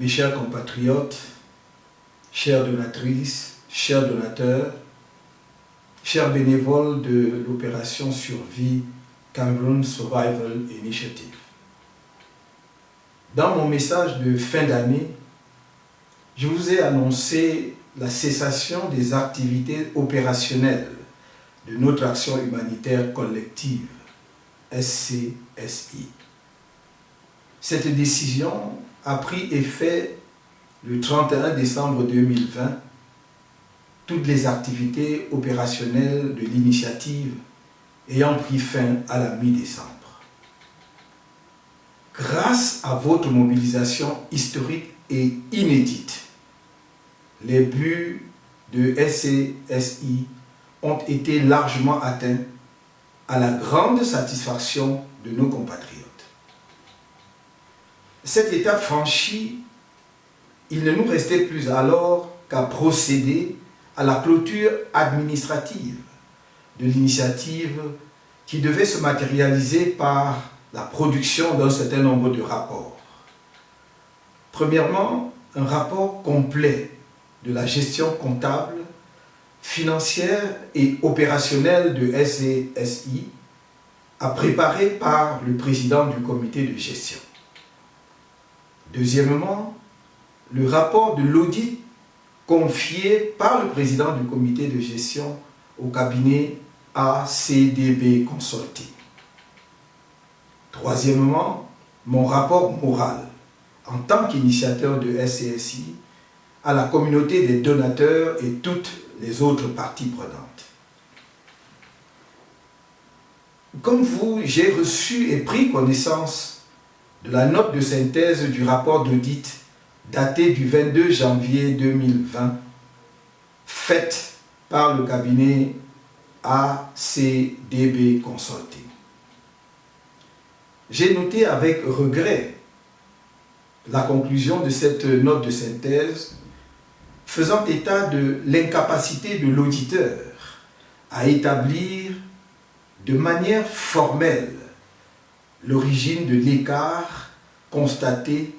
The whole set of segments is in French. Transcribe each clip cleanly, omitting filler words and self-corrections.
Mes chers compatriotes, chères donatrices, chers donateurs, chers bénévoles de l'opération Survie Cameroon Survival Initiative. Dans mon message de fin d'année, je vous ai annoncé la cessation des activités opérationnelles de notre action humanitaire collective, SCSI. Cette décision a pris effet le 31 décembre 2020, toutes les activités opérationnelles de l'initiative ayant pris fin à la mi-décembre. Grâce à votre mobilisation historique et inédite, les buts de SCSI ont été largement atteints à la grande satisfaction de nos compatriotes. Cette étape franchie, il ne nous restait plus alors qu'à procéder à la clôture administrative de l'initiative qui devait se matérialiser par la production d'un certain nombre de rapports. Premièrement, un rapport complet de la gestion comptable, financière et opérationnelle de SCSI, à préparer par le président du comité de gestion. Deuxièmement, le rapport de l'audit confié par le président du comité de gestion au cabinet ACDB Consulting. Troisièmement, mon rapport moral en tant qu'initiateur de SCSI à la communauté des donateurs et toutes les autres parties prenantes. Comme vous, j'ai reçu et pris connaissance de la note de synthèse du rapport d'audit daté du 22 janvier 2020, faite par le cabinet ACDB Consulting. J'ai noté avec regret la conclusion de cette note de synthèse faisant état de l'incapacité de l'auditeur à établir de manière formelle l'origine de l'écart constaté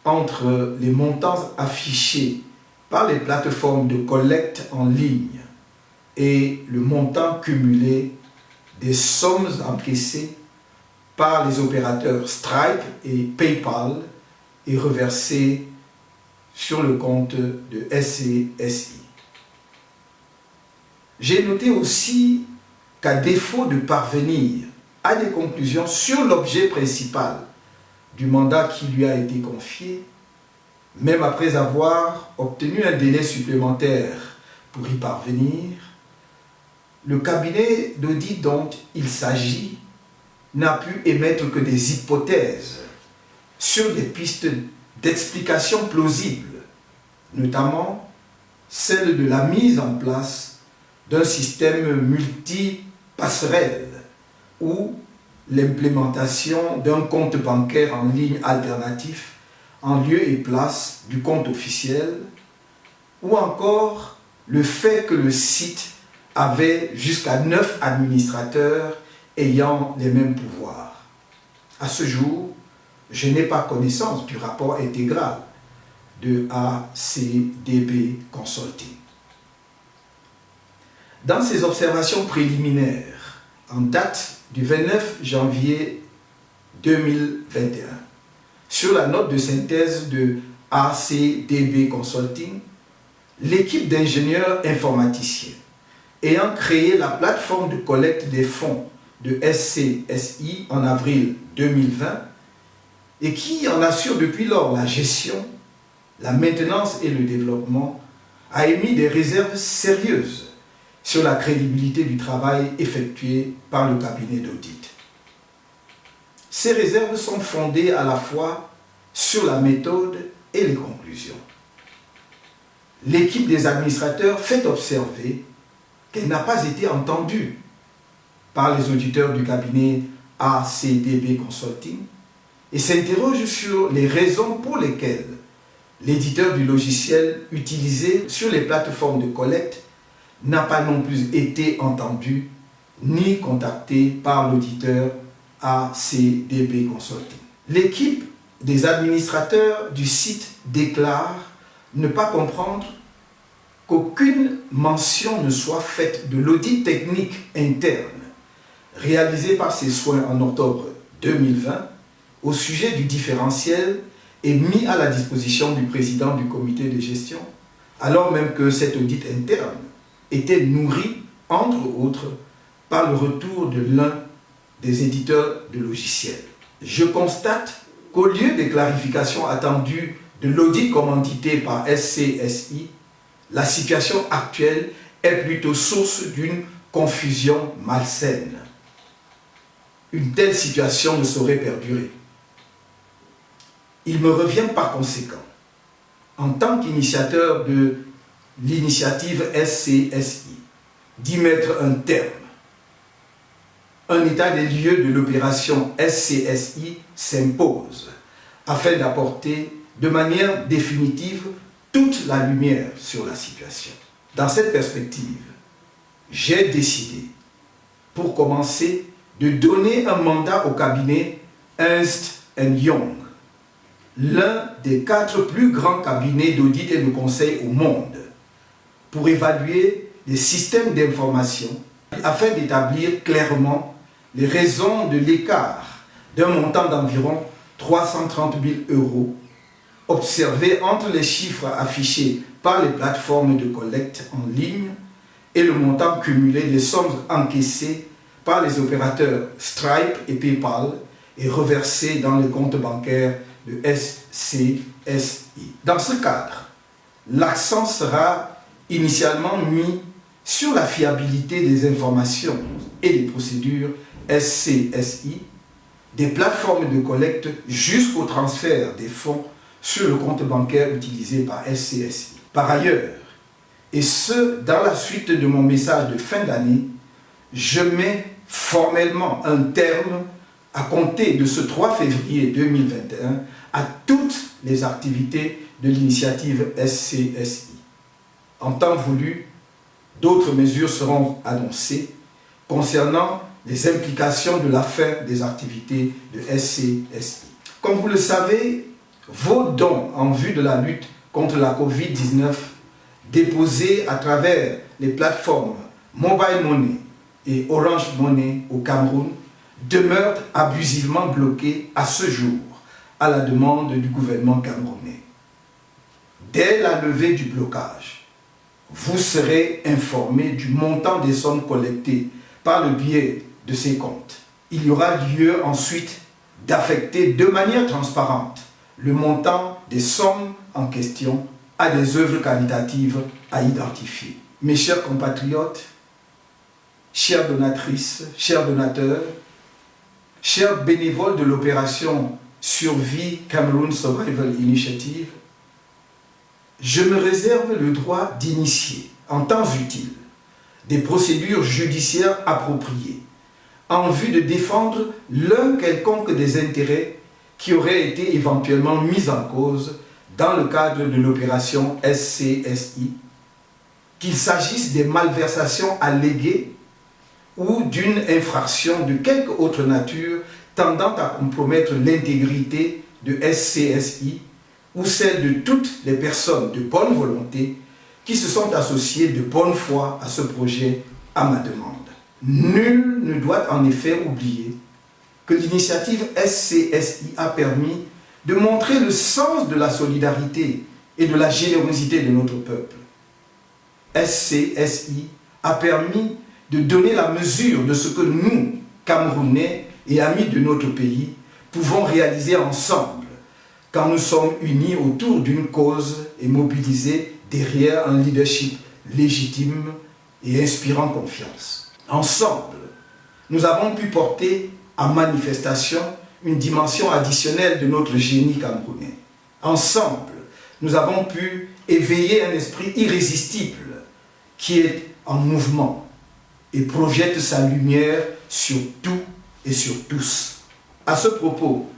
entre les montants affichés par les plateformes de collecte en ligne et le montant cumulé des sommes encaissées par les opérateurs Stripe et PayPal et reversées sur le compte de SCSI. J'ai noté aussi qu'à défaut de parvenir à des conclusions sur l'objet principal du mandat qui lui a été confié, même après avoir obtenu un délai supplémentaire pour y parvenir, le cabinet d'audit dont il s'agit n'a pu émettre que des hypothèses sur des pistes d'explication plausibles, notamment celle de la mise en place d'un système multi-passerelle ou l'implémentation d'un compte bancaire en ligne alternatif en lieu et place du compte officiel, ou encore le fait que le site avait jusqu'à 9 administrateurs ayant les mêmes pouvoirs. À ce jour, je n'ai pas connaissance du rapport intégral de ACDB Consulting. Dans ses observations préliminaires, en date du 29 janvier 2021, sur la note de synthèse de ACDB Consulting, l'équipe d'ingénieurs informaticiens ayant créé la plateforme de collecte des fonds de SCSI en avril 2020 et qui en assure depuis lors la gestion, la maintenance et le développement, a émis des réserves sérieuses sur la crédibilité du travail effectué par le cabinet d'audit. Ces réserves sont fondées à la fois sur la méthode et les conclusions. L'équipe des administrateurs fait observer qu'elle n'a pas été entendue par les auditeurs du cabinet ACDB Consulting et s'interroge sur les raisons pour lesquelles l'éditeur du logiciel utilisé sur les plateformes de collecte n'a pas non plus été entendu ni contacté par l'auditeur ACDB Consulting. L'équipe des administrateurs du site déclarent ne pas comprendre qu'aucune mention ne soit faite de l'audit technique interne réalisé par ses soins en octobre 2020 au sujet du différentiel et mis à la disposition du président du comité de gestion, alors même que cet audit interne était nourri, entre autres, par le retour de l'un des éditeurs de logiciels. Je constate qu'au lieu des clarifications attendues de l'audit commandité par SCSI, la situation actuelle est plutôt source d'une confusion malsaine. Une telle situation ne saurait perdurer. Il me revient par conséquent, en tant qu'initiateur de l'initiative SCSI, d'y mettre un terme. Un état des lieux de l'opération SCSI s'impose afin d'apporter de manière définitive toute la lumière sur la situation. Dans cette perspective, j'ai décidé, pour commencer, de donner un mandat au cabinet Ernst & Young, l'un des 4 plus grands cabinets d'audit et de conseil au monde, pour évaluer les systèmes d'information afin d'établir clairement les raisons de l'écart d'un montant d'environ 330 000 € observé entre les chiffres affichés par les plateformes de collecte en ligne et le montant cumulé des sommes encaissées par les opérateurs Stripe et PayPal et reversées dans les comptes bancaires de SCSI. Dans ce cadre, l'accent sera initialement mis sur la fiabilité des informations et des procédures SCSI, des plateformes de collecte jusqu'au transfert des fonds sur le compte bancaire utilisé par SCSI. Par ailleurs, et ce dans la suite de mon message de fin d'année, je mets formellement un terme à compter de ce 3 février 2021 à toutes les activités de l'initiative SCSI. En temps voulu, d'autres mesures seront annoncées concernant les implications de la fin des activités de SCSI. Comme vous le savez, vos dons en vue de la lutte contre la Covid-19 déposés à travers les plateformes Mobile Money et Orange Money au Cameroun demeurent abusivement bloqués à ce jour à la demande du gouvernement camerounais. Dès la levée du blocage, vous serez informé du montant des sommes collectées par le biais de ces comptes. Il y aura lieu ensuite d'affecter de manière transparente le montant des sommes en question à des œuvres qualitatives à identifier. Mes chers compatriotes, chères donatrices, chers donateurs, chers bénévoles de l'opération Survie Cameroun Survival Initiative, je me réserve le droit d'initier, en temps utile, des procédures judiciaires appropriées en vue de défendre l'un quelconque des intérêts qui auraient été éventuellement mis en cause dans le cadre de l'opération SCSI, qu'il s'agisse des malversations alléguées ou d'une infraction de quelque autre nature tendant à compromettre l'intégrité de SCSI ou celle de toutes les personnes de bonne volonté qui se sont associées de bonne foi à ce projet à ma demande. Nul ne doit en effet oublier que l'initiative SCSI a permis de montrer le sens de la solidarité et de la générosité de notre peuple. SCSI a permis de donner la mesure de ce que nous, Camerounais et amis de notre pays, pouvons réaliser ensemble quand nous sommes unis autour d'une cause et mobilisés derrière un leadership légitime et inspirant confiance. Ensemble, nous avons pu porter à manifestation une dimension additionnelle de notre génie camerounais. Ensemble, nous avons pu éveiller un esprit irrésistible qui est en mouvement et projette sa lumière sur tout et sur tous. À ce propos,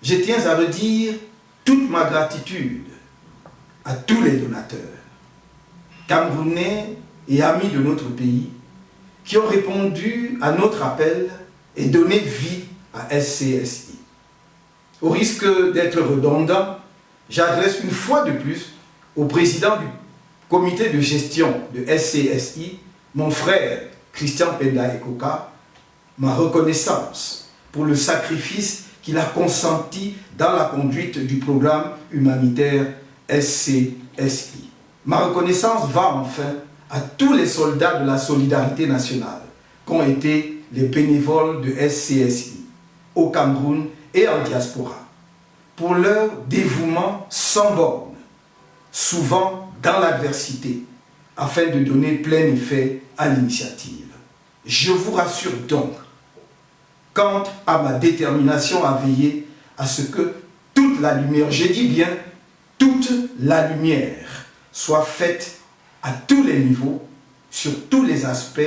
je tiens à redire toute ma gratitude à tous les donateurs, Camerounais et amis de notre pays, qui ont répondu à notre appel et donné vie à SCSI. Au risque d'être redondant, j'adresse une fois de plus au président du comité de gestion de SCSI, mon frère Christian Penda Ekoka, ma reconnaissance pour le sacrifice qu'il a consenti dans la conduite du programme humanitaire SCSI. Ma reconnaissance va enfin à tous les soldats de la solidarité nationale qu'ont été les bénévoles de SCSI au Cameroun et en diaspora pour leur dévouement sans borne, souvent dans l'adversité, afin de donner plein effet à l'initiative. Je vous rassure donc quant à ma détermination à veiller à ce que toute la lumière, je dis bien toute la lumière, soit faite à tous les niveaux, sur tous les aspects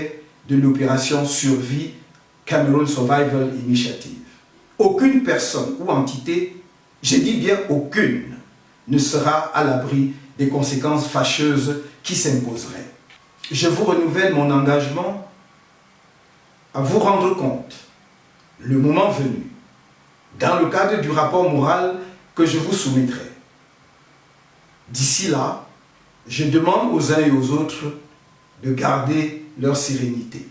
de l'opération Survie Cameroon Survival Initiative. Aucune personne ou entité, je dis bien aucune, ne sera à l'abri des conséquences fâcheuses qui s'imposeraient. Je vous renouvelle mon engagement à vous rendre compte, le moment venu, dans le cadre du rapport moral que je vous soumettrai. D'ici là, je demande aux uns et aux autres de garder leur sérénité,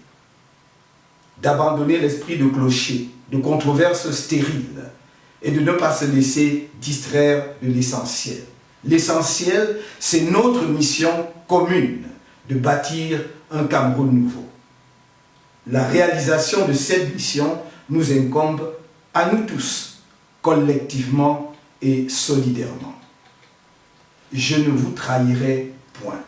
d'abandonner l'esprit de clocher, de controverses stériles et de ne pas se laisser distraire de l'essentiel. L'essentiel, c'est notre mission commune de bâtir un Cameroun nouveau. La réalisation de cette mission nous incombe à nous tous, collectivement et solidairement. Je ne vous trahirai point.